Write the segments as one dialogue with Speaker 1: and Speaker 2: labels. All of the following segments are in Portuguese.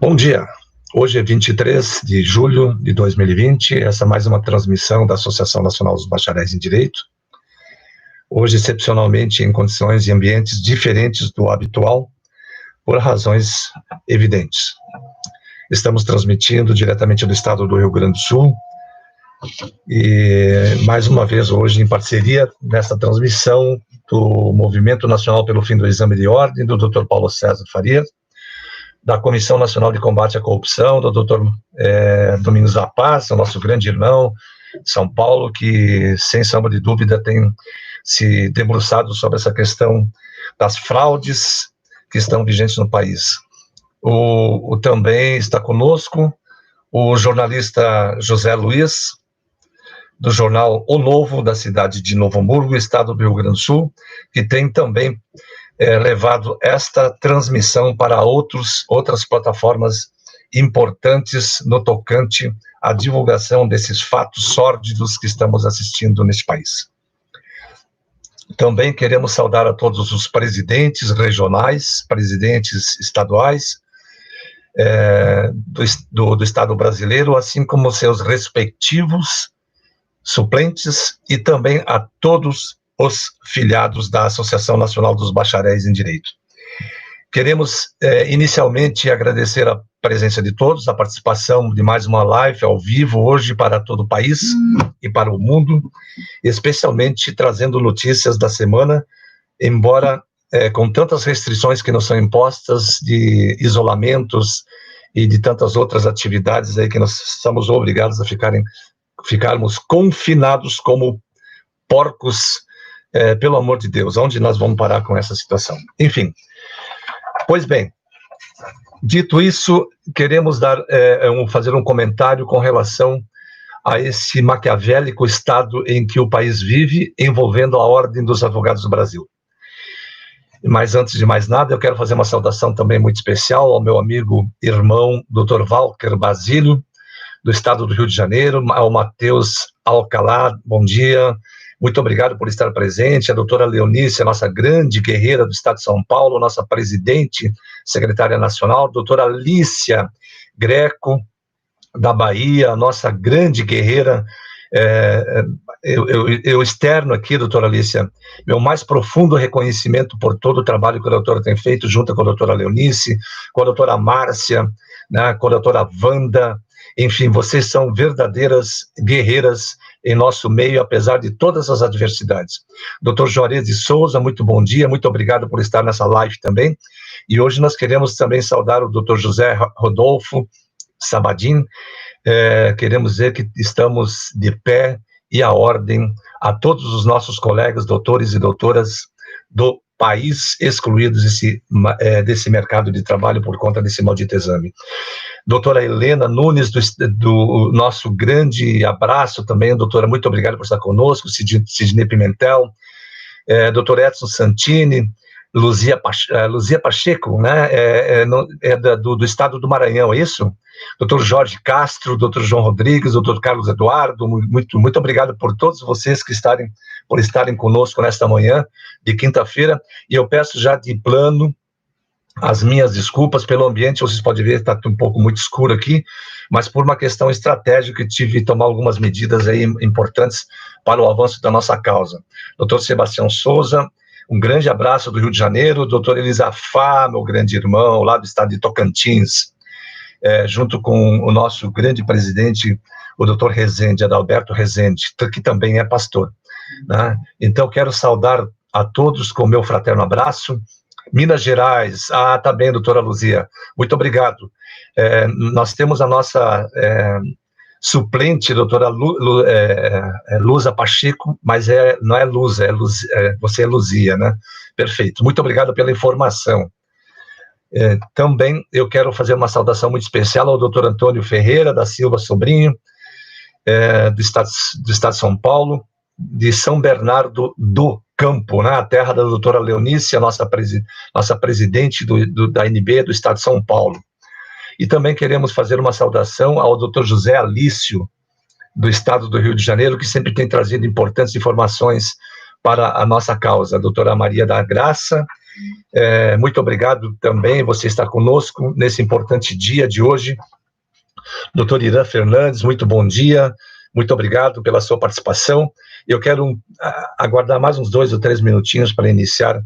Speaker 1: Bom dia, hoje é 23 de julho de 2020, essa é mais uma transmissão da Associação Nacional dos Bacharéis em Direito, hoje excepcionalmente em condições e ambientes diferentes do habitual, por razões evidentes. Estamos transmitindo diretamente do estado do Rio Grande do Sul, e mais uma vez hoje em parceria nessa transmissão do Movimento Nacional pelo Fim do Exame de Ordem, do Dr. Paulo César Faria, da Comissão Nacional de Combate à Corrupção, do Dr. Domingos da Paz, o nosso grande irmão de São Paulo, que, sem sombra de dúvida, tem se debruçado sobre essa questão das fraudes que estão vigentes no país. Também está conosco o jornalista José Luiz, do jornal O Novo, da cidade de Novo Hamburgo, estado do Rio Grande do Sul, que tem também levado esta transmissão para outras plataformas importantes no tocante à divulgação desses fatos sórdidos que estamos assistindo neste país. Também queremos saudar a todos os presidentes regionais, presidentes estaduais do Estado brasileiro, assim como seus respectivos suplentes, e também a todos os filiados da Associação Nacional dos Bacharéis em Direito. Queremos inicialmente agradecer a presença de todos, a participação de mais uma live ao vivo hoje para todo o país e para o mundo, especialmente trazendo notícias da semana, embora com tantas restrições que nos são impostas, de isolamentos e de tantas outras atividades aí que nós estamos obrigados a ficarmos confinados como porcos, pelo amor de Deus, onde nós vamos parar com essa situação? Enfim, pois bem, dito isso, queremos fazer um comentário com relação a esse maquiavélico estado em que o país vive, envolvendo a Ordem dos Advogados do Brasil. Mas antes de mais nada, eu quero fazer uma saudação também muito especial ao meu amigo, irmão, Dr. Walker Basílio, do estado do Rio de Janeiro, ao Matheus Alcalá, bom dia, muito obrigado por estar presente, a doutora Leonice, a nossa grande guerreira do estado de São Paulo, nossa presidente, secretária nacional, a doutora Alicia Greco, da Bahia, a nossa grande guerreira. Eu externo aqui, doutora Alicia, meu mais profundo reconhecimento por todo o trabalho que a doutora tem feito, junto com a doutora Leonice, com a doutora Márcia, né, com a doutora Wanda. Enfim, vocês são verdadeiras guerreiras em nosso meio, apesar de todas as adversidades. Dr. Juarez de Souza, muito bom dia, muito obrigado por estar nessa live também. E hoje nós queremos também saudar o Dr. José Rodolfo Sabadin. Queremos dizer que estamos de pé e à ordem a todos os nossos colegas, doutores e doutoras do país excluídos desse mercado de trabalho por conta desse maldito exame. Doutora Helena Nunes, do nosso grande abraço também, doutora, muito obrigado por estar conosco, Sidney Pimentel, doutor Edson Santini, Luzia Pacheco, né, do estado do Maranhão, é isso? Doutor Jorge Castro, doutor João Rodrigues, doutor Carlos Eduardo, muito obrigado por todos vocês por estarem conosco nesta manhã de quinta-feira, e eu peço já de plano as minhas desculpas pelo ambiente. Vocês podem ver, está um pouco muito escuro aqui, mas por uma questão estratégica, tive que tomar algumas medidas aí importantes para o avanço da nossa causa. Doutor Sebastião Souza, um grande abraço do Rio de Janeiro, doutor Elisafá, meu grande irmão, lá do estado de Tocantins, junto com o nosso grande presidente, o doutor Rezende, Adalberto Rezende, que também é pastor, né? Então, quero saudar a todos com o meu fraterno abraço. Minas Gerais, tá bem, doutora Luzia, muito obrigado. Nós temos a nossa suplente, doutora Luza Pacheco, mas não é Luza, você é Luzia, né? Perfeito, muito obrigado pela informação. Também eu quero fazer uma saudação muito especial ao doutor Antônio Ferreira da Silva Sobrinho, do estado de São Paulo, de São Bernardo do Campo, né, a terra da doutora Leonice, a nossa presidente da ANB do estado de São Paulo. E também queremos fazer uma saudação ao doutor José Alício, do estado do Rio de Janeiro, que sempre tem trazido importantes informações para a nossa causa, a doutora Maria da Graça Muito obrigado também, você está conosco nesse importante dia de hoje. Doutor Irã Fernandes, muito bom dia, muito obrigado pela sua participação. Eu quero aguardar mais uns 2 ou 3 minutinhos para iniciar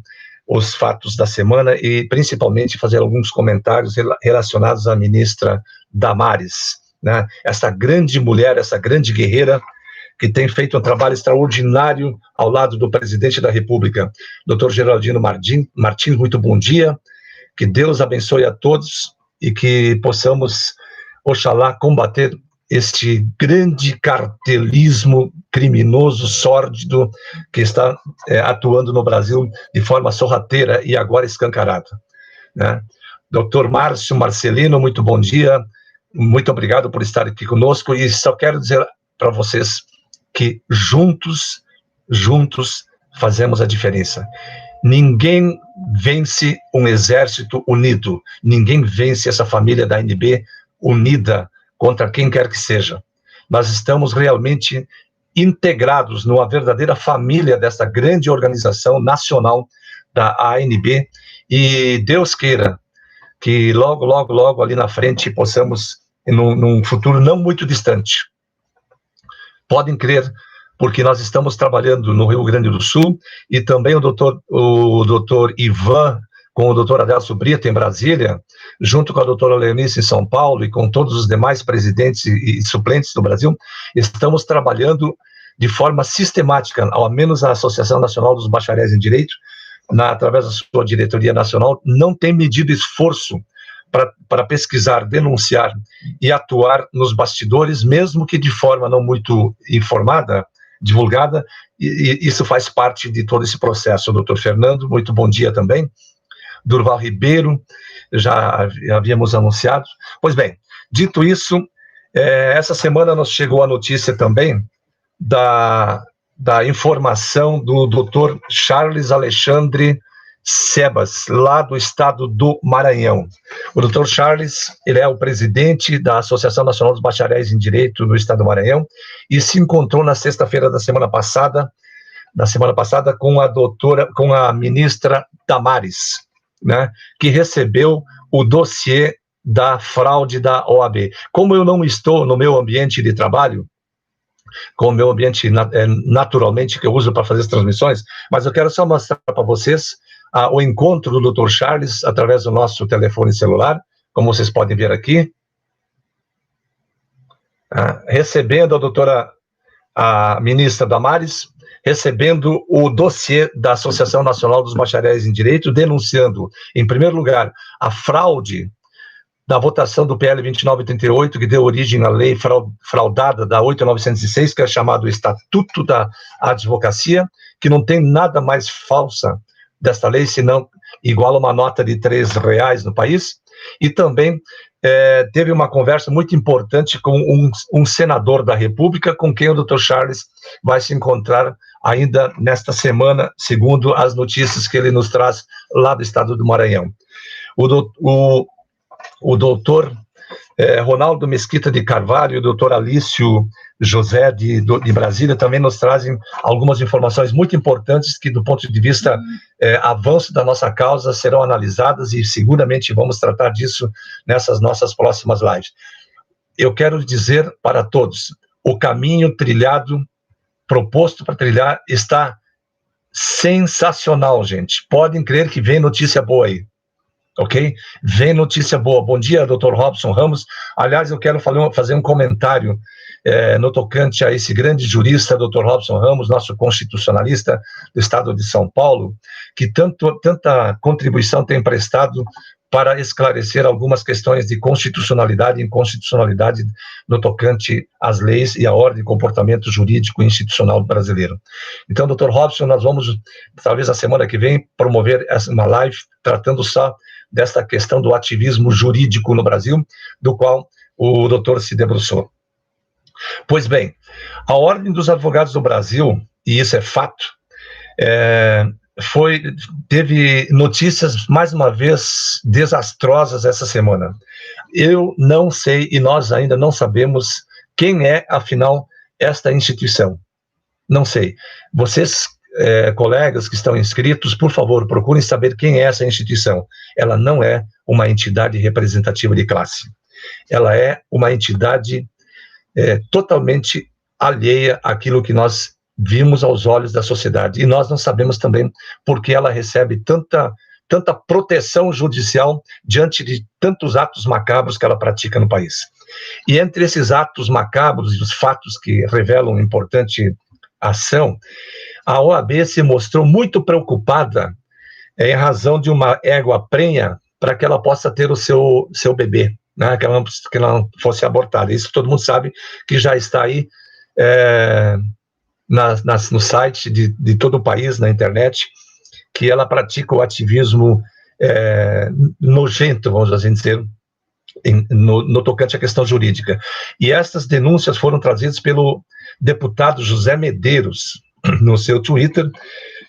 Speaker 1: os fatos da semana e principalmente fazer alguns comentários relacionados à ministra Damares, né? Essa grande mulher, essa grande guerreira que tem feito um trabalho extraordinário ao lado do presidente da República, Dr. Geraldino Martins, muito bom dia, que Deus abençoe a todos e que possamos, oxalá, combater este grande cartelismo criminoso, sórdido, que está atuando no Brasil de forma sorrateira e agora escancarada, né? Dr. Márcio Marcelino, muito bom dia, muito obrigado por estar aqui conosco, e só quero dizer para vocês que juntos fazemos a diferença. Ninguém vence um exército unido, ninguém vence essa família da ANB unida contra quem quer que seja. Nós estamos realmente integrados numa verdadeira família dessa grande organização nacional da ANB, e Deus queira que logo ali na frente possamos, num futuro não muito distante, podem crer, porque nós estamos trabalhando no Rio Grande do Sul, e também o doutor Ivan, com o doutor Adelso Brito em Brasília, junto com a doutora Leonice em São Paulo, e com todos os demais presidentes e suplentes do Brasil, estamos trabalhando de forma sistemática, ao menos a Associação Nacional dos Bacharéis em Direito, através da sua diretoria nacional, não tem medido esforço para pesquisar, denunciar e atuar nos bastidores, mesmo que de forma não muito informada, divulgada, e isso faz parte de todo esse processo. Doutor Fernando, muito bom dia também. Durval Ribeiro, já havíamos anunciado. Pois bem, dito isso, essa semana nos chegou a notícia também da informação do doutor Charles Alexandre Sebas, lá do estado do Maranhão. O doutor Charles, ele é o presidente da Associação Nacional dos Bacharéis em Direito do estado do Maranhão, e se encontrou na sexta-feira da semana passada com a ministra Damares, né, que recebeu o dossiê da fraude da OAB. Como eu não estou no meu ambiente de trabalho, com o meu ambiente naturalmente que eu uso para fazer as transmissões, mas eu quero só mostrar para vocês o encontro do Dr. Charles através do nosso telefone celular, como vocês podem ver aqui, recebendo a ministra Damares, recebendo o dossiê da Associação Nacional dos Bacharéis em Direito, denunciando, em primeiro lugar, a fraude da votação do PL 2938, que deu origem à lei fraudada da 8.906, que é chamado Estatuto da Advocacia, que não tem nada mais falsa desta lei, senão igual a uma nota de R$3 no país. E também teve uma conversa muito importante com um senador da República, com quem o Dr. Charles vai se encontrar ainda nesta semana, segundo as notícias que ele nos traz lá do estado do Maranhão. O doutor Ronaldo Mesquita de Carvalho e o doutor Alício José de Brasília também nos trazem algumas informações muito importantes que, do ponto de vista avanço da nossa causa, serão analisadas, e seguramente vamos tratar disso nessas nossas próximas lives. Eu quero dizer para todos, o caminho trilhado, proposto para trilhar, está sensacional, gente. Podem crer que vem notícia boa aí. Ok? Vem notícia boa. Bom dia, Dr. Robson Ramos. Aliás, eu quero fazer um comentário no tocante a esse grande jurista, Dr. Robson Ramos, nosso constitucionalista do estado de São Paulo, que tanta contribuição tem prestado para esclarecer algumas questões de constitucionalidade e inconstitucionalidade no tocante às leis e à ordem de comportamento jurídico e institucional brasileiro. Então, Dr. Robson, nós vamos, talvez a semana que vem, promover uma live tratando só desta questão do ativismo jurídico no Brasil, do qual o doutor se debruçou. Pois bem, a Ordem dos Advogados do Brasil, e isso é fato, teve notícias, mais uma vez, desastrosas essa semana. Eu não sei, e nós ainda não sabemos quem é, afinal, esta instituição. Não sei. Vocês colegas que estão inscritos, por favor, procurem saber quem é essa instituição. Ela não é uma entidade representativa de classe. Ela é uma entidade totalmente alheia àquilo que nós vimos aos olhos da sociedade. E nós não sabemos também por que ela recebe tanta proteção judicial diante de tantos atos macabros que ela pratica no país. E entre esses atos macabros e os fatos que revelam importante ação, a OAB se mostrou muito preocupada em razão de uma égua prenha para que ela possa ter o seu bebê, né, que ela não fosse abortada. Isso todo mundo sabe que já está aí no site de todo o país, na internet, que ela pratica o ativismo nojento, vamos assim dizer, no tocante à questão jurídica. E estas denúncias foram trazidas pelo deputado José Medeiros, no seu Twitter,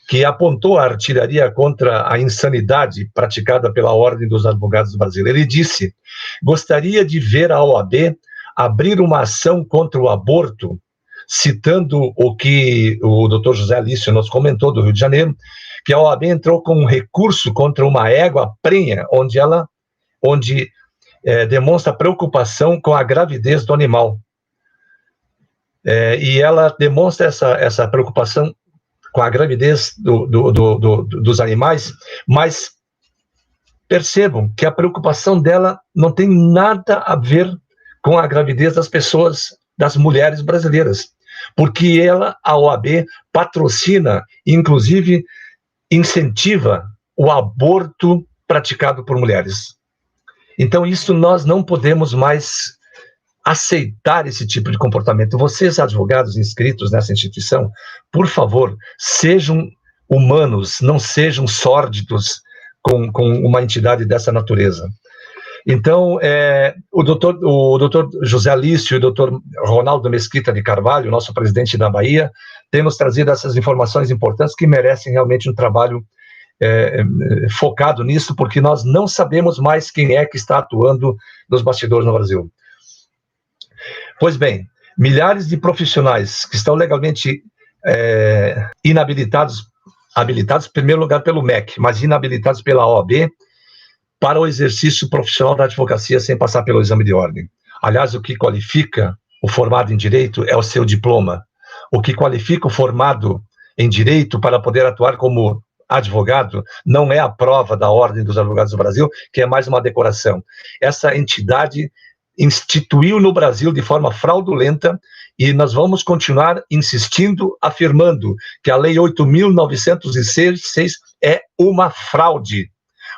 Speaker 1: que apontou a artilharia contra a insanidade praticada pela Ordem dos Advogados do Brasil. Ele disse: gostaria de ver a OAB abrir uma ação contra o aborto, citando o que o doutor José Alício nos comentou do Rio de Janeiro, que a OAB entrou com um recurso contra uma égua prenha, onde demonstra preocupação com a gravidez do animal. E ela demonstra essa preocupação com a gravidez dos animais, mas percebam que a preocupação dela não tem nada a ver com a gravidez das pessoas, das mulheres brasileiras, porque a OAB, patrocina, inclusive incentiva o aborto praticado por mulheres. Então, isso nós não podemos mais aceitar esse tipo de comportamento. Vocês, advogados inscritos nessa instituição, por favor, sejam humanos, não sejam sórdidos com uma entidade dessa natureza. Então, o doutor José Alício e o doutor Ronaldo Mesquita de Carvalho, nosso presidente da Bahia, têm nos trazido essas informações importantes que merecem realmente um trabalho focado nisso, porque nós não sabemos mais quem é que está atuando nos bastidores no Brasil. Pois bem, milhares de profissionais que estão legalmente habilitados em primeiro lugar pelo MEC, mas inabilitados pela OAB, para o exercício profissional da advocacia sem passar pelo exame de ordem. Aliás, o que qualifica o formado em direito é o seu diploma. O que qualifica o formado em direito para poder atuar como advogado não é a prova da Ordem dos Advogados do Brasil, que é mais uma decoração. Essa entidade instituiu no Brasil de forma fraudulenta, e nós vamos continuar insistindo, afirmando que a Lei 8.906 é uma fraude.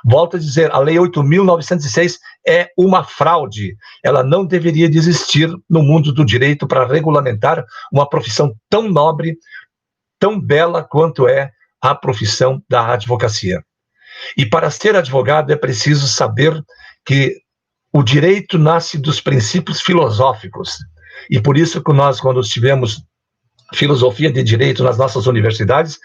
Speaker 1: Volto a dizer, a Lei 8.906 é uma fraude. Ela não deveria de existir no mundo do direito para regulamentar uma profissão tão nobre, tão bela quanto é a profissão da advocacia. E para ser advogado é preciso saber que o direito nasce dos princípios filosóficos. E por isso que nós, quando tivemos filosofia de direito nas nossas universidades,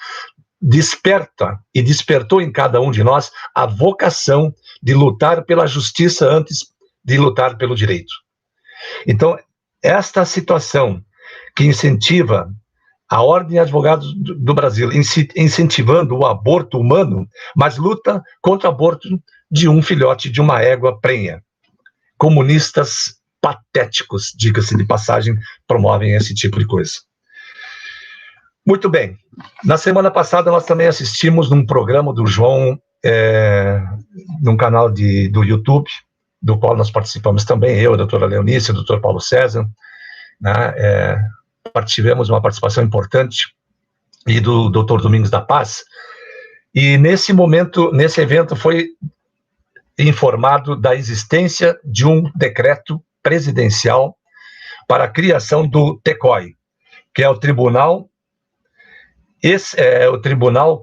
Speaker 1: despertou em cada um de nós a vocação de lutar pela justiça antes de lutar pelo direito. Então, esta situação que incentiva a Ordem de Advogados do Brasil, incentivando o aborto humano, mas luta contra o aborto de um filhote de uma égua prenha. Comunistas patéticos, diga-se de passagem, promovem esse tipo de coisa. Muito bem. Na semana passada, nós também assistimos num programa do João, num canal do YouTube, do qual nós participamos também, eu, a doutora Leonice, o doutor Paulo César, né, tivemos uma participação importante, e do doutor Domingos da Paz, e nesse evento foi informado da existência de um decreto presidencial para a criação do TECOI, que é o Tribunal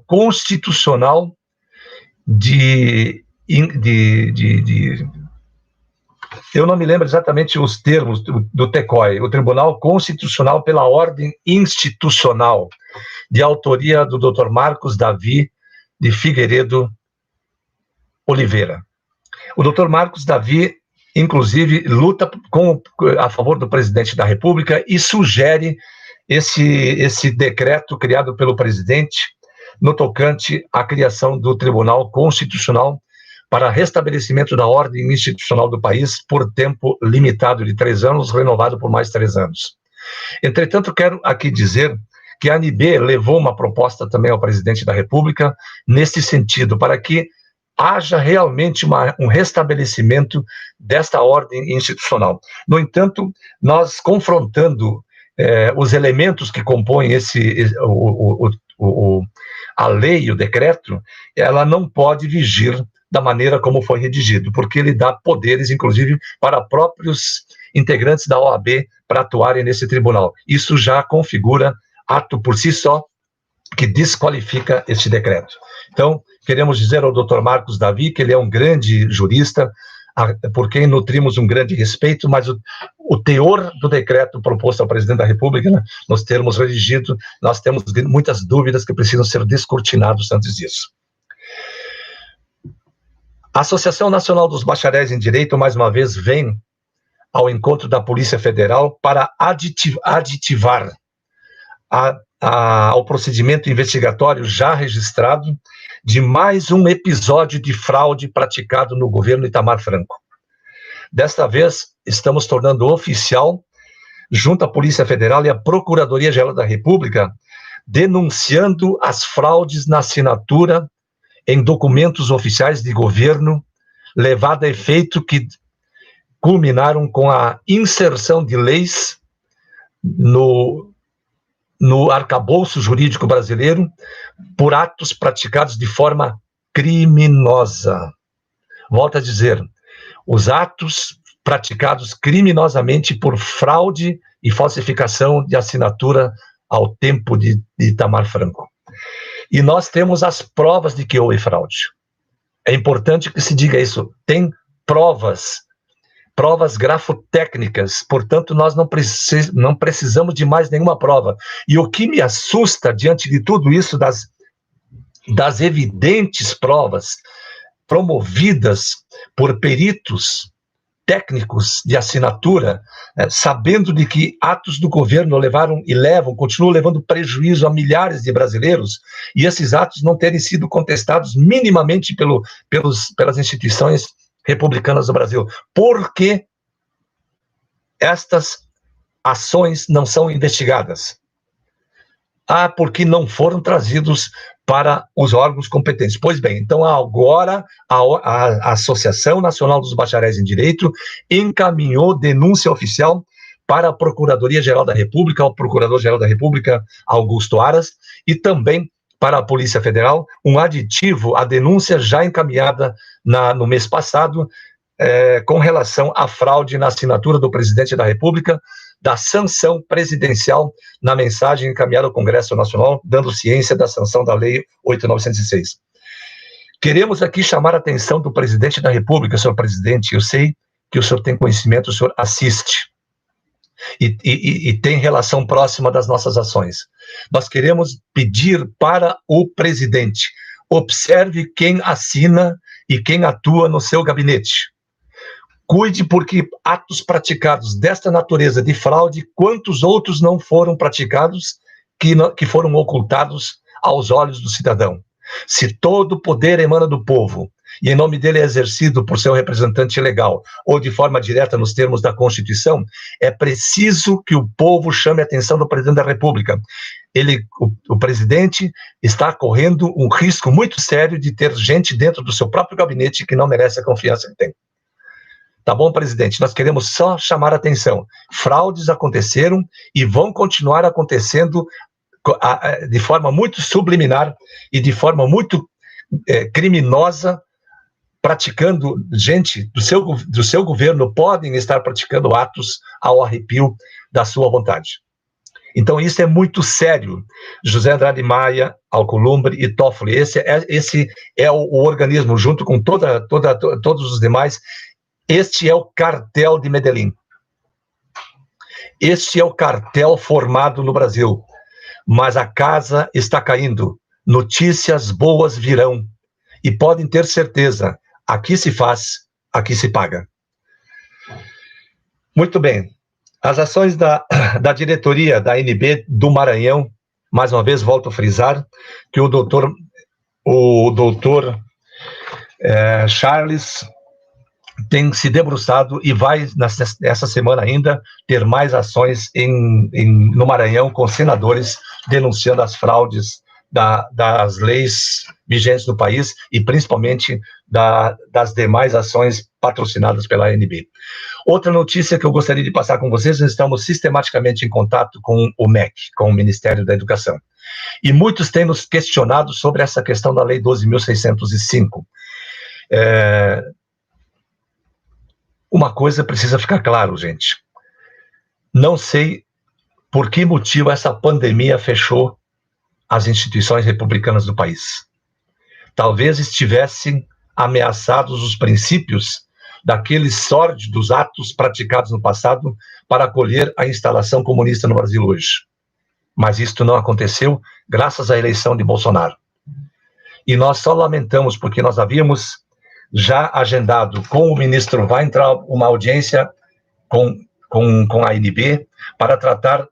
Speaker 1: Constitucional eu não me lembro exatamente os termos do TECOI, o Tribunal Constitucional pela Ordem Institucional, de autoria do Dr. Marcos Davi de Figueiredo Oliveira. O Dr. Marcos Davi, inclusive, luta a favor do presidente da República e sugere esse decreto criado pelo presidente no tocante à criação do Tribunal Constitucional para restabelecimento da ordem institucional do país por tempo limitado de 3 anos, renovado por mais 3 anos. Entretanto, quero aqui dizer que a ANIB levou uma proposta também ao presidente da República nesse sentido, para que haja realmente um restabelecimento desta ordem institucional. No entanto, nós confrontando os elementos que compõem a lei, o decreto, ela não pode vigir da maneira como foi redigido, porque ele dá poderes, inclusive, para próprios integrantes da OAB para atuarem nesse tribunal. Isso já configura ato por si só que desqualifica este decreto. Então, queremos dizer ao Dr. Marcos Davi que ele é um grande jurista, por quem nutrimos um grande respeito, mas o teor do decreto proposto ao presidente da República, né, nos termos redigidos, nós temos muitas dúvidas que precisam ser descortinadas antes disso. A Associação Nacional dos Bacharéis em Direito, mais uma vez, vem ao encontro da Polícia Federal para aditivar ao procedimento investigatório já registrado de mais um episódio de fraude praticado no governo Itamar Franco. Desta vez, estamos tornando oficial, junto à Polícia Federal e à Procuradoria-Geral da República, denunciando as fraudes na assinatura em documentos oficiais de governo, levado a efeito que culminaram com a inserção de leis no arcabouço jurídico brasileiro por atos praticados de forma criminosa. Volto a dizer, os atos praticados criminosamente por fraude e falsificação de assinatura ao tempo de Itamar Franco. E nós temos as provas de que houve fraude. É importante que se diga isso. Tem provas grafotécnicas, portanto, nós não precisamos de mais nenhuma prova. E o que me assusta, diante de tudo isso, das evidentes provas promovidas por peritos técnicos de assinatura, sabendo de que atos do governo continuam levando prejuízo a milhares de brasileiros, e esses atos não terem sido contestados minimamente pelas instituições republicanas do Brasil. Por que estas ações não são investigadas? Porque não foram trazidos para os órgãos competentes. Pois bem, então agora a Associação Nacional dos Bacharéis em Direito encaminhou denúncia oficial para a Procuradoria-Geral da República, ao Procurador-Geral da República, Augusto Aras, e também para a Polícia Federal, um aditivo à denúncia já encaminhada no mês passado, com relação à fraude na assinatura do presidente da República, da sanção presidencial na mensagem encaminhada ao Congresso Nacional, dando ciência da sanção da Lei 8.906. Queremos aqui chamar a atenção do presidente da República, senhor presidente. Eu sei que o senhor tem conhecimento, o senhor assiste e tem relação próxima das nossas ações. Nós queremos pedir para o presidente: observe quem assina e quem atua no seu gabinete. Cuide, porque atos praticados desta natureza de fraude, quantos outros não foram praticados que foram ocultados aos olhos do cidadão? Se todo o poder emana do povo e em nome dele é exercido por seu representante legal ou de forma direta nos termos da Constituição, é preciso que o povo chame a atenção do presidente da República. O presidente está correndo um risco muito sério de ter gente dentro do seu próprio gabinete que não merece a confiança que tem. Tá bom, presidente? Nós queremos só chamar a atenção. Fraudes aconteceram e vão continuar acontecendo de forma muito subliminar e de forma muito criminosa, praticando, gente do seu governo podem estar praticando atos ao arrepio da sua vontade. Então isso é muito sério. José Andrade Maia, Alcolumbre e Toffoli, esse é o organismo, junto com todos os demais. Este é o cartel de Medellín. Este é o cartel formado no Brasil. Mas a casa está caindo. Notícias boas virão. E podem ter certeza, aqui se faz, aqui se paga. Muito bem. As ações da diretoria da ANB do Maranhão, mais uma vez volto a frisar, que o doutor Charles tem se debruçado e vai, nessa semana ainda, ter mais ações no Maranhão com senadores denunciando as fraudes das leis vigentes no país e principalmente das demais ações patrocinadas pela ANB. Outra notícia que eu gostaria de passar com vocês: nós estamos sistematicamente em contato com o MEC, com o Ministério da Educação. E muitos têm nos questionado sobre essa questão da Lei 12.605. Uma coisa precisa ficar claro, gente. Não sei por que motivo essa pandemia fechou as instituições republicanas do país. Talvez estivessem ameaçados os princípios daqueles sórdidos atos praticados no passado para acolher a instalação comunista no Brasil hoje. Mas isto não aconteceu graças à eleição de Bolsonaro. E nós só lamentamos porque nós havíamos já agendado com o ministro Weintraub uma audiência com a ANB para tratar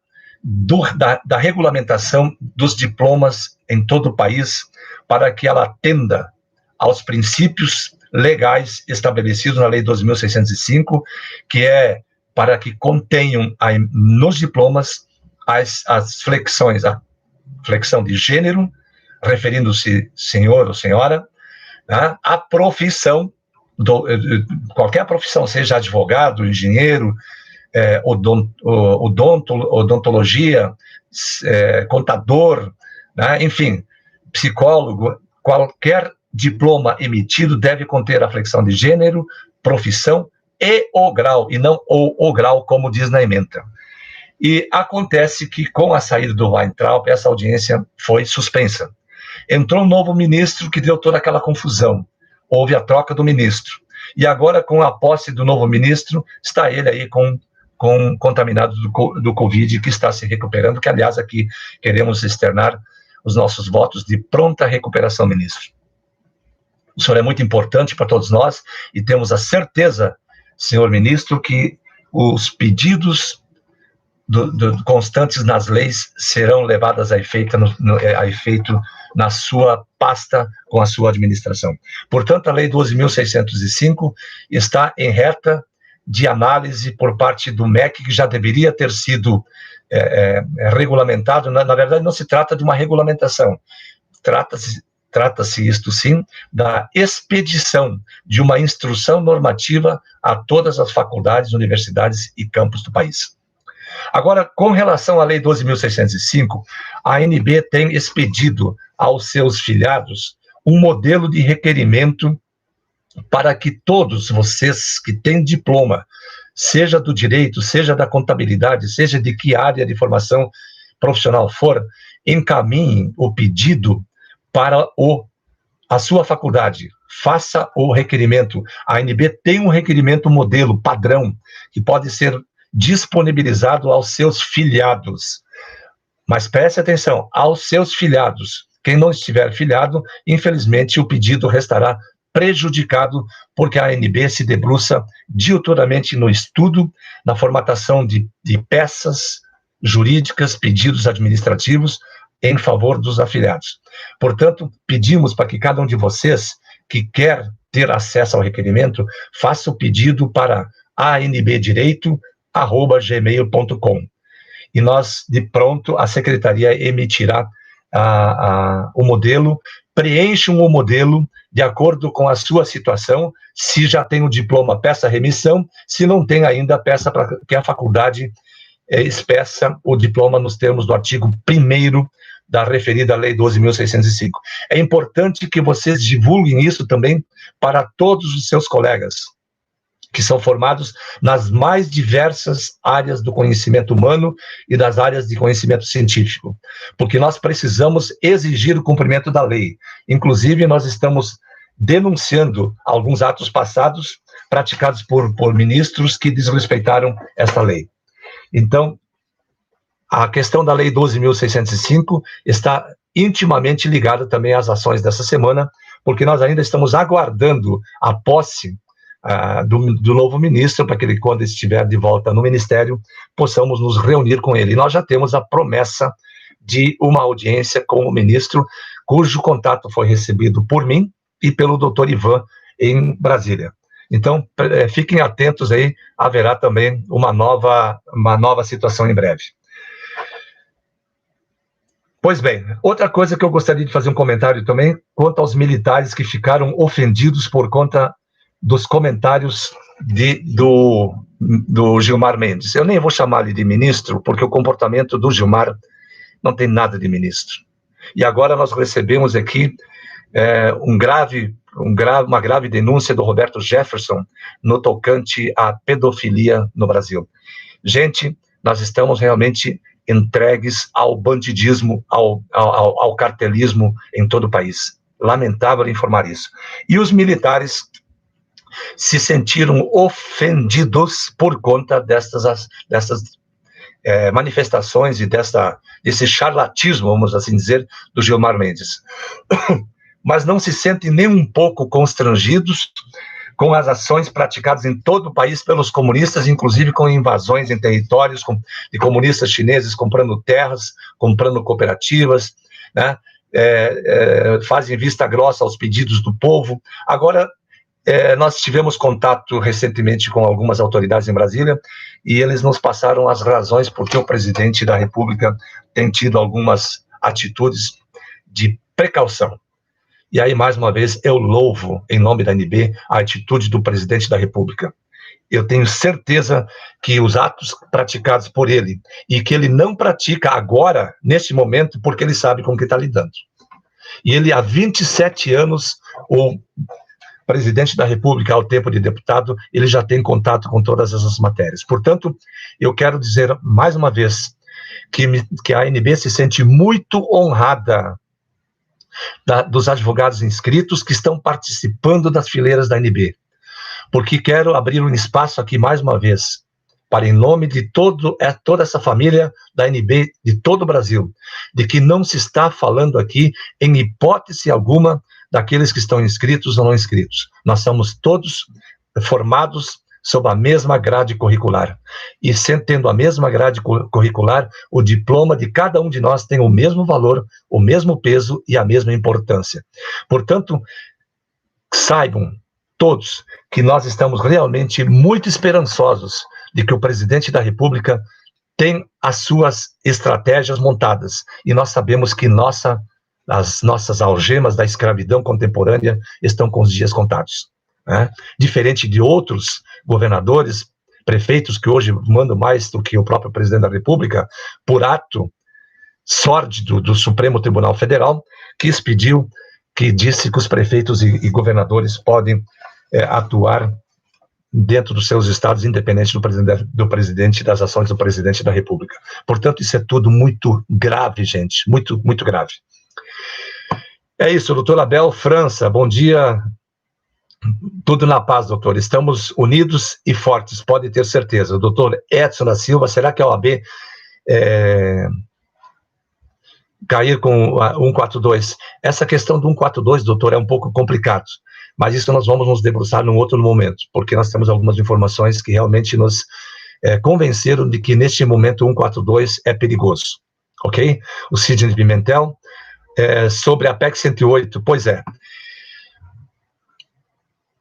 Speaker 1: da regulamentação dos diplomas em todo o país, para que ela atenda aos princípios legais estabelecidos na Lei 12.605, que é para que contenham nos diplomas as flexões, a flexão de gênero, referindo-se senhor ou senhora, né, a profissão, qualquer profissão, seja advogado, engenheiro, odontologia, contador, né, enfim, psicólogo, qualquer diploma emitido deve conter a flexão de gênero, profissão e o grau, e não o grau, como diz na ementa. E acontece que, com a saída do Weintraub, essa audiência foi suspensa. Entrou um novo ministro que deu toda aquela confusão. Houve a troca do ministro. E agora, com a posse do novo ministro, está ele aí contaminado do Covid, que está se recuperando, que, aliás, aqui queremos externar os nossos votos de pronta recuperação, ministro. O senhor é muito importante para todos nós e temos a certeza, senhor ministro, que os pedidos constantes nas leis serão levadas a efeito na sua pasta com a sua administração. Portanto, a Lei 12.605 está em reta de análise por parte do MEC, que já deveria ter sido regulamentado. Na verdade, não se trata de uma regulamentação, trata-se isto sim da expedição de uma instrução normativa a todas as faculdades, universidades e campos do país. Agora, com relação à Lei 12.605, a ANB tem expedido aos seus filiados um modelo de requerimento para que todos vocês que têm diploma, seja do direito, seja da contabilidade, seja de que área de formação profissional for, encaminhem o pedido para a sua faculdade. Faça o requerimento. A ANB tem um requerimento modelo, padrão, que pode ser disponibilizado aos seus filiados. Mas preste atenção, aos seus filiados. Quem não estiver filiado, infelizmente, o pedido restará prejudicado, porque a ANB se debruça diuturnamente no estudo, na formatação de peças jurídicas, pedidos administrativos, em favor dos afiliados. Portanto, pedimos para que cada um de vocês que quer ter acesso ao requerimento, faça o pedido para anbdireito@gmail.com. E nós, de pronto, a secretaria emitirá o modelo, preencham o modelo de acordo com a sua situação. Se já tem o diploma, peça remissão. Se não tem ainda, peça para que a faculdade expeça o diploma nos termos do artigo 1º da referida Lei 12.605. É importante que vocês divulguem isso também para todos os seus colegas, que são formados nas mais diversas áreas do conhecimento humano e das áreas de conhecimento científico, porque nós precisamos exigir o cumprimento da lei. Inclusive, nós estamos denunciando alguns atos passados praticados por ministros que desrespeitaram esta lei. Então, a questão da Lei 12.605 está intimamente ligada também às ações dessa semana, porque nós ainda estamos aguardando a posse do novo ministro, para que ele, quando estiver de volta no ministério, possamos nos reunir com ele. E nós já temos a promessa de uma audiência com o ministro, cujo contato foi recebido por mim e pelo doutor Ivan em Brasília. Então, fiquem atentos aí, haverá também uma nova situação em breve. Pois bem, outra coisa que eu gostaria de fazer um comentário também, quanto aos militares que ficaram ofendidos por conta dos comentários do Gilmar Mendes. Eu nem vou chamar ele de ministro, porque o comportamento do Gilmar não tem nada de ministro. E agora nós recebemos aqui uma grave denúncia do Roberto Jefferson no tocante à pedofilia no Brasil. Gente, nós estamos realmente entregues ao bandidismo, ao cartelismo em todo o país. Lamentável informar isso. E os militares se sentiram ofendidos por conta dessas manifestações e desse charlatismo, vamos assim dizer, do Gilmar Mendes. Mas não se sentem nem um pouco constrangidos com as ações praticadas em todo o país pelos comunistas, inclusive com invasões em territórios de comunistas chineses comprando terras, comprando cooperativas, né? Fazem vista grossa aos pedidos do povo. Agora, nós tivemos contato recentemente com algumas autoridades em Brasília e eles nos passaram as razões por que o presidente da República tem tido algumas atitudes de precaução. E aí, mais uma vez, eu louvo, em nome da ANB, a atitude do presidente da República. Eu tenho certeza que os atos praticados por ele, e que ele não pratica agora, neste momento, porque ele sabe com o que está lidando. E ele, há 27 anos, o presidente da República, ao tempo de deputado, ele já tem contato com todas essas matérias. Portanto, eu quero dizer, mais uma vez, que a ANB se sente muito honrada dos advogados inscritos que estão participando das fileiras da ANB, porque quero abrir um espaço aqui mais uma vez, para em nome de toda essa família da ANB, de todo o Brasil, de que não se está falando aqui, em hipótese alguma, daqueles que estão inscritos ou não inscritos. Nós somos todos formados sob a mesma grade curricular. E tendo a mesma grade curricular, o diploma de cada um de nós tem o mesmo valor, o mesmo peso e a mesma importância. Portanto, saibam todos que nós estamos realmente muito esperançosos de que o presidente da República tem as suas estratégias montadas. E nós sabemos que as nossas algemas da escravidão contemporânea estão com os dias contados, né? Diferente de outros governadores, prefeitos que hoje mandam mais do que o próprio presidente da República, por ato sórdido do Supremo Tribunal Federal, que disse que os prefeitos e governadores podem atuar dentro dos seus estados, independente do presidente, das ações do presidente da República. Portanto, isso é tudo muito grave, gente, muito, muito grave. É isso, doutor Abel França, bom dia. Tudo na paz, doutor. Estamos unidos e fortes, pode ter certeza. Doutor Edson da Silva, será que a OAB cair com 142? Essa questão do 142, doutor, é um pouco complicado, mas isso nós vamos nos debruçar num outro momento, porque nós temos algumas informações que realmente nos convenceram de que neste momento o 142 é perigoso, ok? O Sidney Pimentel, sobre a PEC 108, pois é.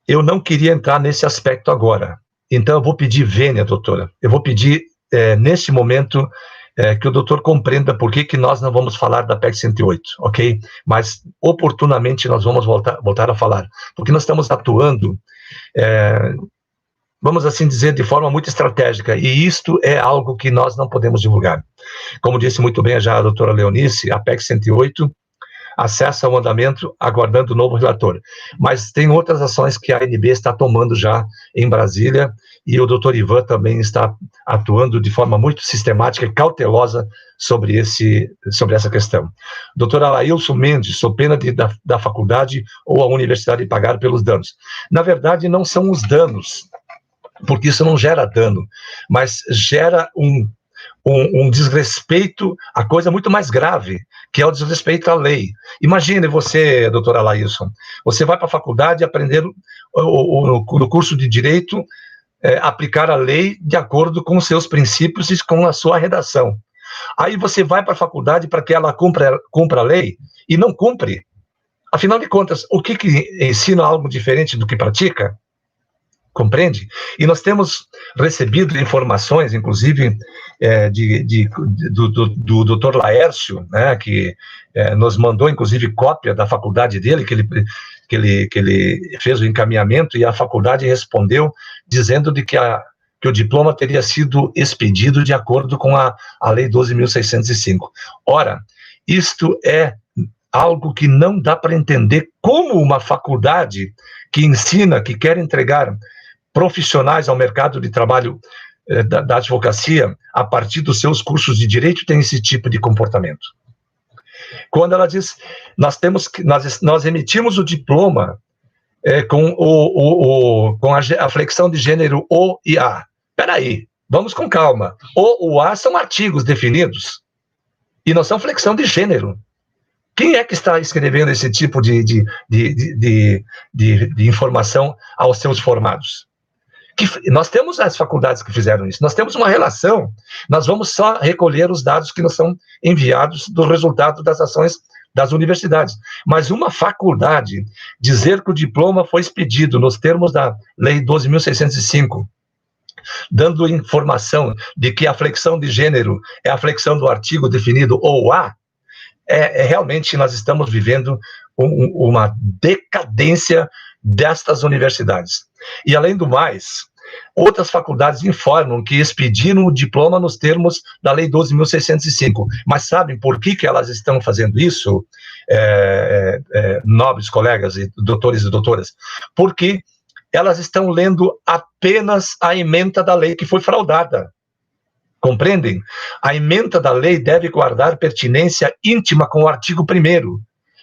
Speaker 1: Eu não queria entrar nesse aspecto agora, então eu vou pedir vênia, doutora, eu vou pedir, neste momento, que o doutor compreenda por que nós não vamos falar da PEC 108, ok? Mas, oportunamente, nós vamos voltar a falar, porque nós estamos atuando, vamos assim dizer, de forma muito estratégica, e isto é algo que nós não podemos divulgar. Como disse muito bem já a doutora Leonice, a PEC 108 acessa o andamento, aguardando o novo relator. Mas tem outras ações que a ANB está tomando já em Brasília, e o doutor Ivan também está atuando de forma muito sistemática e cautelosa sobre essa questão. Doutor Alailson Mendes, sou pena da faculdade ou a universidade pagar pelos danos. Na verdade, não são os danos, porque isso não gera dano, mas gera um desrespeito a coisa muito mais grave, que é o desrespeito à lei. Imagine você, doutora Laílson, você vai para a faculdade aprender no curso de Direito, aplicar a lei de acordo com os seus princípios e com a sua redação. Aí você vai para a faculdade para que ela cumpra a lei e não cumpre. Afinal de contas, o que ensina algo diferente do que pratica? Compreende? E nós temos recebido informações, inclusive, do Dr. Laércio, né, que nos mandou, inclusive, cópia da faculdade dele, que ele fez o encaminhamento, e a faculdade respondeu dizendo de que o diploma teria sido expedido de acordo com a Lei 12.605. Ora, isto é algo que não dá para entender como uma faculdade que ensina, que quer entregar profissionais ao mercado de trabalho da advocacia, a partir dos seus cursos de direito, tem esse tipo de comportamento. Quando ela diz, nós emitimos o diploma com a flexão de gênero O e A. Espera aí, vamos com calma. O A são artigos definidos e não são flexão de gênero. Quem é que está escrevendo esse tipo de informação aos seus formados? Nós temos as faculdades que fizeram isso, nós temos uma relação, nós vamos só recolher os dados que nos são enviados do resultado das ações das universidades. Mas uma faculdade dizer que o diploma foi expedido nos termos da Lei 12.605, dando informação de que a flexão de gênero é a flexão do artigo definido ou A, realmente nós estamos vivendo uma decadência destas universidades. E, além do mais, outras faculdades informam que expediram o diploma nos termos da Lei 12.605. Mas sabem por que elas estão fazendo isso, nobres colegas e doutores e doutoras? Porque elas estão lendo apenas a ementa da lei que foi fraudada. Compreendem? A ementa da lei deve guardar pertinência íntima com o artigo 1º,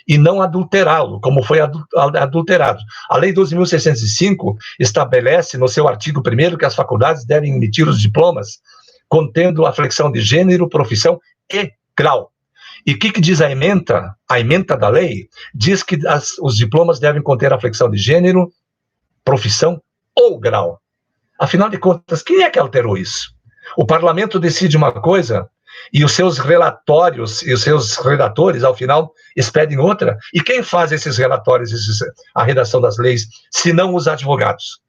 Speaker 1: e não adulterá-lo, como foi adulterado. A Lei 12.605 estabelece no seu artigo 1º que as faculdades devem emitir os diplomas contendo a flexão de gênero, profissão e grau. E o que diz a ementa? A ementa da lei diz que os diplomas devem conter a flexão de gênero, profissão ou grau. Afinal de contas, quem é que alterou isso? O parlamento decide uma coisa e os seus relatórios e os seus redatores, ao final, expedem outra. E quem faz esses relatórios, a redação das leis, se não os advogados?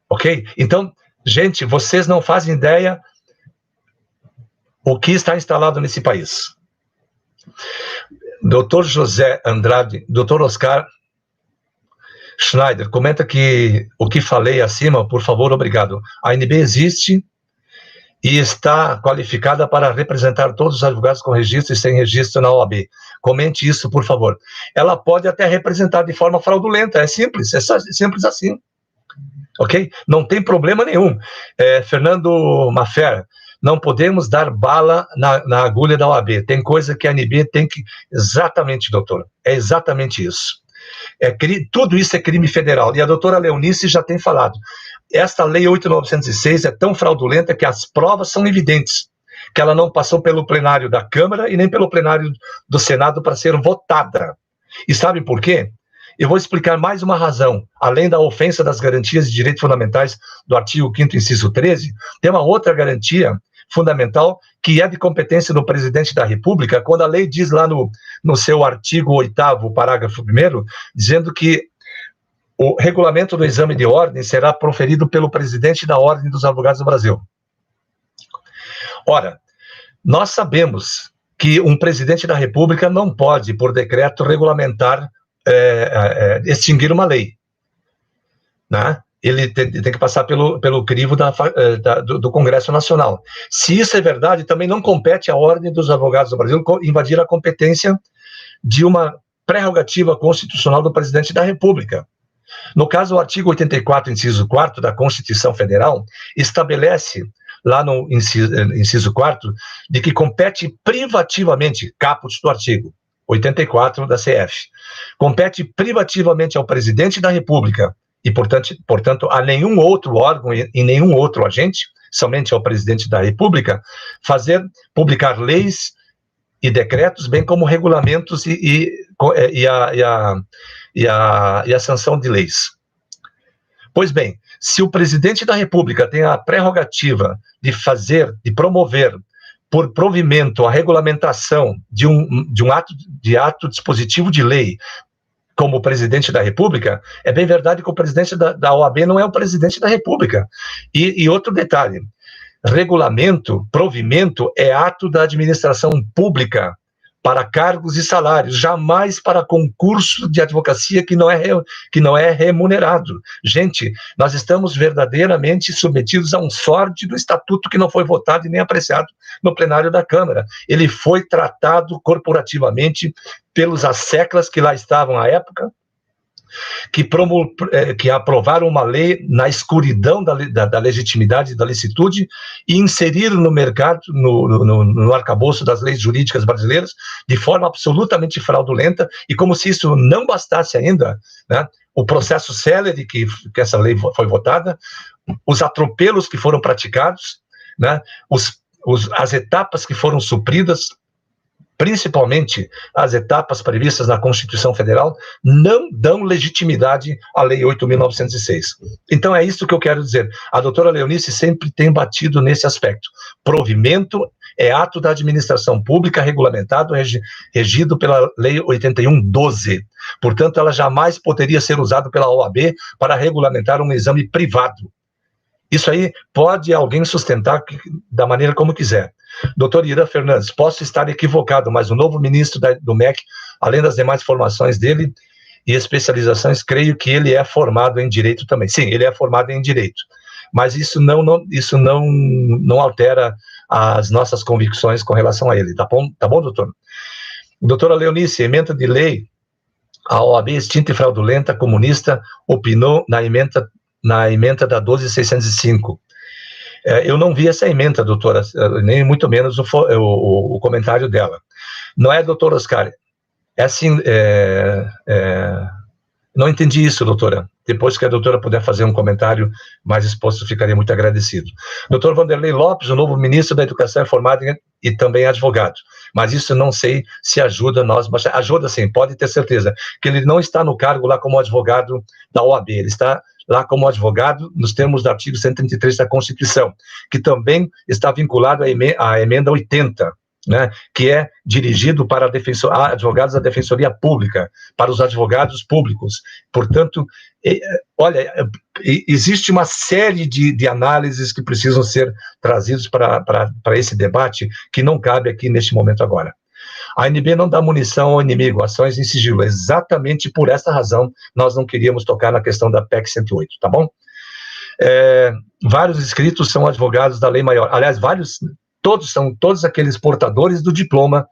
Speaker 1: Ok? Então, gente, vocês não fazem ideia o que está instalado nesse país. Dr. José Andrade, Dr. Oscar Schneider, comenta que o que falei acima, por favor, obrigado. A ANB existe e está qualificada para representar todos os advogados com registro e sem registro na OAB. Comente isso, por favor. Ela pode até representar de forma fraudulenta, é simples simples assim. Ok? Não tem problema nenhum. Fernando Mafer, não podemos dar bala na agulha da OAB. Tem coisa que a ANB tem que... Exatamente, doutor. É exatamente isso. Tudo isso é crime federal. E a doutora Leonice já tem falado. Esta lei 8.906 é tão fraudulenta que as provas são evidentes, que ela não passou pelo plenário da Câmara e nem pelo plenário do Senado para ser votada. E sabe por quê? Eu vou explicar mais uma razão. Além da ofensa das garantias de direitos fundamentais do artigo 5º, inciso 13, tem uma outra garantia fundamental que é de competência do presidente da República, quando a lei diz lá no seu artigo 8º, parágrafo 1º, dizendo que o regulamento do exame de ordem será proferido pelo presidente da Ordem dos Advogados do Brasil. Ora, nós sabemos que um presidente da República não pode, por decreto, regulamentar, extinguir uma lei, né? Ele tem que passar pelo crivo do Congresso Nacional. Se isso é verdade, também não compete à Ordem dos Advogados do Brasil invadir a competência de uma prerrogativa constitucional do presidente da República. No caso, o artigo 84, inciso 4 da Constituição Federal, estabelece, lá no inciso 4, de que compete privativamente, caput do artigo 84 da CF, compete privativamente ao presidente da República e, portanto, a nenhum outro órgão e nenhum outro agente, somente ao presidente da República, publicar leis e decretos, bem como regulamentos e a sanção de leis. Pois bem, se o presidente da República tem a prerrogativa de promover por provimento a regulamentação de um ato dispositivo de lei, como presidente da República, é bem verdade que o presidente da OAB não é o presidente da República. E outro detalhe, regulamento, provimento é ato da administração pública para cargos e salários, jamais para concurso de advocacia que não é remunerado. Gente, nós estamos verdadeiramente submetidos a um sórdido estatuto que não foi votado e nem apreciado no plenário da Câmara. Ele foi tratado corporativamente pelos asseclas que lá estavam à época, que aprovaram uma lei na escuridão da legitimidade e da licitude e inseriram no mercado, no arcabouço das leis jurídicas brasileiras, de forma absolutamente fraudulenta, e como se isso não bastasse ainda, né, o processo célere que essa lei foi votada, os atropelos que foram praticados, né, as etapas que foram supridas, principalmente as etapas previstas na Constituição Federal, não dão legitimidade à Lei 8.906. Então é isso que eu quero dizer. A doutora Leonice sempre tem batido nesse aspecto. Provimento é ato da administração pública regulamentado, regido pela Lei 81/12. Portanto, ela jamais poderia ser usada pela OAB para regulamentar um exame privado. Isso aí pode alguém sustentar da maneira como quiser. Doutor Irã Fernandes, posso estar equivocado, mas o novo ministro do MEC, além das demais formações dele e especializações, creio que ele é formado em Direito também. Sim, ele é formado em Direito, mas isso não altera as nossas convicções com relação a ele, tá bom, doutor? Doutora Leonice, emenda de lei, a OAB extinta e fraudulenta comunista opinou na emenda da 12.605. Eu não vi essa emenda, doutora, nem muito menos o comentário dela. Não é, doutor Oscar? É assim, não entendi isso, doutora. Depois que a doutora puder fazer um comentário mais exposto, ficaria muito agradecido. Doutor Vanderlei Lopes, o novo ministro da Educação, é formado e também advogado. Mas isso não sei se ajuda nós. Ajuda sim, pode ter certeza, que ele não está no cargo lá como advogado da OAB, ele está lá como advogado nos termos do artigo 133 da Constituição, que também está vinculado à emenda 80, né, que é dirigido para advogados da Defensoria Pública, para os advogados públicos. Portanto, olha, existe uma série de análises que precisam ser trazidos para esse debate, que não cabe aqui neste momento agora. A ANB não dá munição ao inimigo, ações em sigilo. Exatamente por essa razão, nós não queríamos tocar na questão da PEC 108, tá bom? Vários inscritos são advogados da lei maior. Aliás, todos aqueles portadores do diploma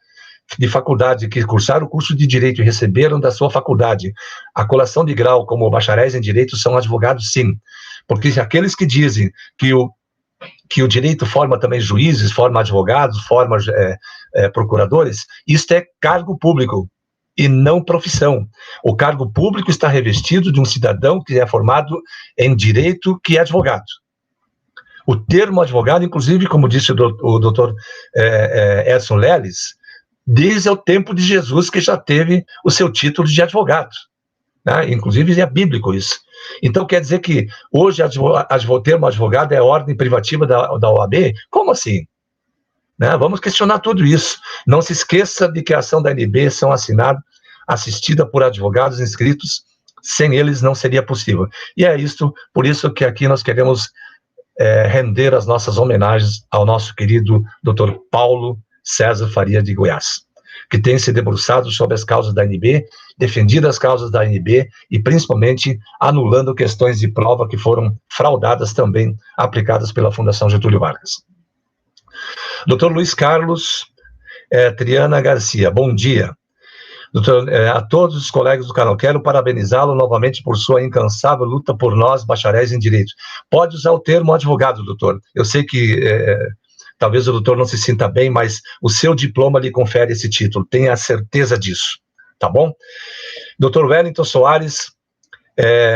Speaker 1: de faculdade que cursaram o curso de Direito e receberam da sua faculdade a colação de grau como bacharéis em Direito são advogados, sim. Porque aqueles que dizem que o direito forma também juízes, forma advogados, forma procuradores, isto é cargo público e não profissão. O cargo público está revestido de um cidadão que é formado em direito, que é advogado. O termo advogado, inclusive, como disse o doutor Edson Leles, desde o tempo de Jesus que já teve o seu título de advogado. Né? Inclusive é bíblico isso. Então quer dizer que hoje o termo advogado é ordem privativa da OAB? Como assim? Né? Vamos questionar tudo isso. Não se esqueça de que a ação da ANB são assistida por advogados inscritos, sem eles não seria possível. E é isso, por isso que aqui nós queremos render as nossas homenagens ao nosso querido Dr. Paulo César Faria de Goiás, que tem se debruçado sobre as causas da ANB, defendido as causas da ANB e principalmente anulando questões de prova que foram fraudadas também, aplicadas pela Fundação Getúlio Vargas. Dr. Luiz Carlos Triana Garcia, bom dia. Doutor, a todos os colegas do canal, quero parabenizá-lo novamente por sua incansável luta por nós, bacharéis em Direito. Pode usar o termo advogado, doutor. Eu sei que talvez o doutor não se sinta bem, mas o seu diploma lhe confere esse título, tenha certeza disso, tá bom? Doutor Wellington Soares,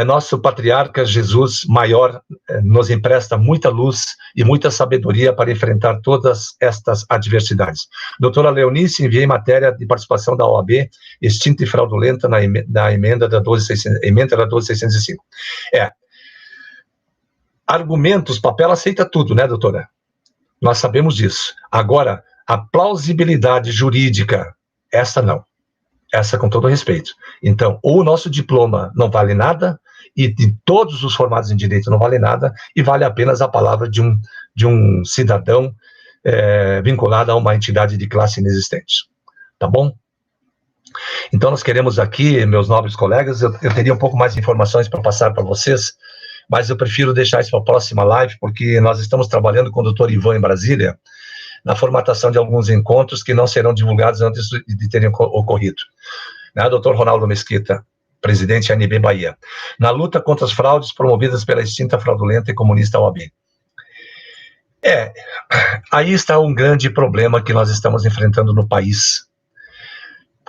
Speaker 1: Nosso patriarca Jesus maior nos empresta muita luz e muita sabedoria para enfrentar todas estas adversidades. Doutora Leonice, enviei matéria de participação da OAB extinta e fraudulenta na emenda da 12.605. Argumentos, papel aceita tudo, né, doutora? Nós sabemos disso. Agora, a plausibilidade jurídica, essa não. Essa com todo respeito. Então, ou o nosso diploma não vale nada, e de todos os formados em direito não vale nada, e vale apenas a palavra de um cidadão vinculado a uma entidade de classe inexistente. Tá bom? Então, nós queremos aqui, meus nobres colegas, eu teria um pouco mais de informações para passar para vocês, mas eu prefiro deixar isso para a próxima live, porque nós estamos trabalhando com o doutor Ivan em Brasília, na formatação de alguns encontros que não serão divulgados antes de terem ocorrido. Doutor Ronaldo Mesquita, presidente ANB Bahia. Na luta contra as fraudes promovidas pela extinta, fraudulenta e comunista OAB. Aí está um grande problema que nós estamos enfrentando no país.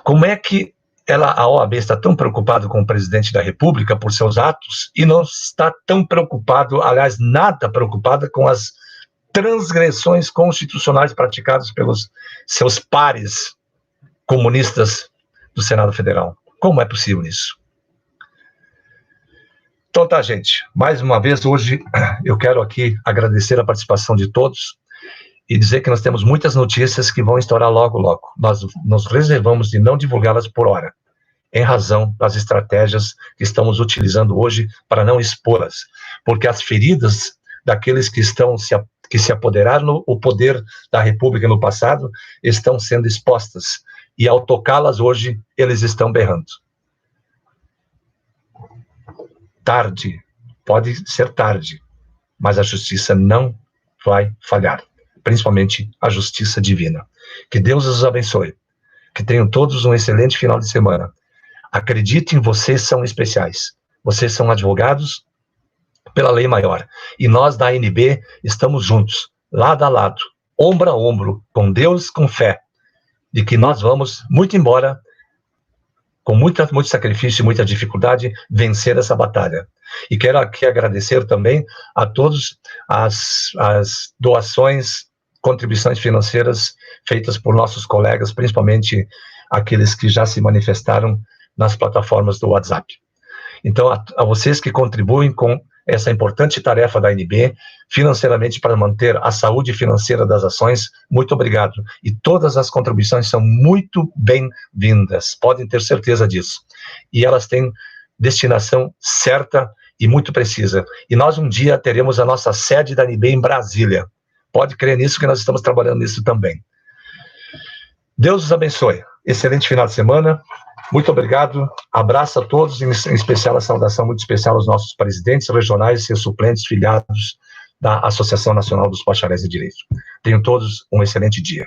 Speaker 1: Como é que a OAB está tão preocupada com o presidente da República por seus atos e não está tão preocupado, aliás, nada preocupada com as transgressões constitucionais praticadas pelos seus pares comunistas do Senado Federal? Como é possível isso? Então tá, gente. Mais uma vez, hoje, eu quero aqui agradecer a participação de todos e dizer que nós temos muitas notícias que vão estourar logo, logo. Nós nos reservamos de não divulgá-las por hora, em razão das estratégias que estamos utilizando hoje para não expô-las, porque as feridas daqueles que se apoderaram o poder da República no passado estão sendo expostas, e ao tocá-las hoje, eles estão berrando. Tarde, pode ser tarde, mas a justiça não vai falhar, principalmente a justiça divina. Que Deus os abençoe, que tenham todos um excelente final de semana. Acreditem, vocês são especiais, vocês são advogados pela lei maior, e nós da ANB estamos juntos, lado a lado, ombro a ombro, com Deus, com fé, de que nós vamos, muito embora, com muito sacrifício e muita dificuldade, vencer essa batalha. E quero aqui agradecer também a todos as doações, contribuições financeiras feitas por nossos colegas, principalmente aqueles que já se manifestaram nas plataformas do WhatsApp. Então, a vocês que contribuem com essa importante tarefa da ANB, financeiramente para manter a saúde financeira das ações, muito obrigado. E todas as contribuições são muito bem-vindas, podem ter certeza disso. E elas têm destinação certa e muito precisa. E nós um dia teremos a nossa sede da ANB em Brasília. Pode crer nisso, que nós estamos trabalhando nisso também. Deus os abençoe. Excelente final de semana. Muito obrigado, abraço a todos, em especial a saudação muito especial aos nossos presidentes regionais e seus suplentes filiados da Associação Nacional dos Bacharéis de Direito. Tenham todos um excelente dia.